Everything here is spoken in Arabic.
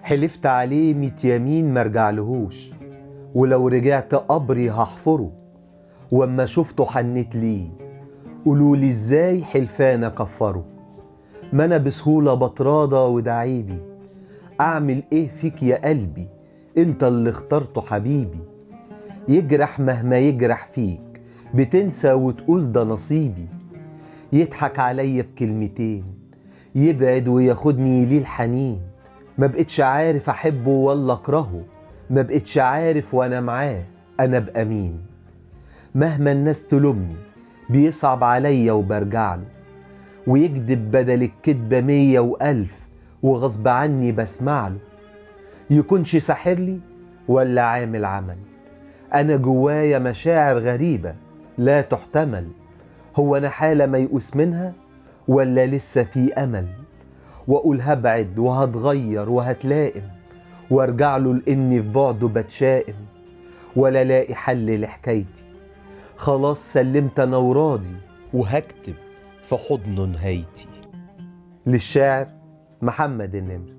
حلفت عليه 100 يمين مرجعلهوش، ولو رجعت قبري هحفره، واما شفته حنيت ليه قولولي ازاي حلفان اكفره. ما انا بسهولة بتراضى وده عيبي، اعمل ايه فيك يا قلبي انت اللي اخترته حبيبي. يجرح مهما يجرح فيك بتنسى وتقول ده نصيبي. يضحك عليا بكلمتين يبعد وياخدني ليه الحنين. ما بقتش عارف احبه ولا اكرهه، ما بقتش عارف وانا معاه انا ابقى مين. مهما الناس تلومني بيصعب عليا وبرجعله، ويكذب بدل الكدبة 100 و1000 وغصب عني بسمعله. يكونش ساحرلي ولا عامل عمل، انا جوايا مشاعر غريبة لا تحتمل. هو انا حالة ميؤوس منها ولا لسه في امل؟ واقول هبعد وهتغير وهتلائم، وارجع له لاني في بعده بتشائم، ولا لاقي حل لحكايتي. خلاص سلمت انا وراضي وهكتب في حضنه نهايتي. للشاعر محمد النمر.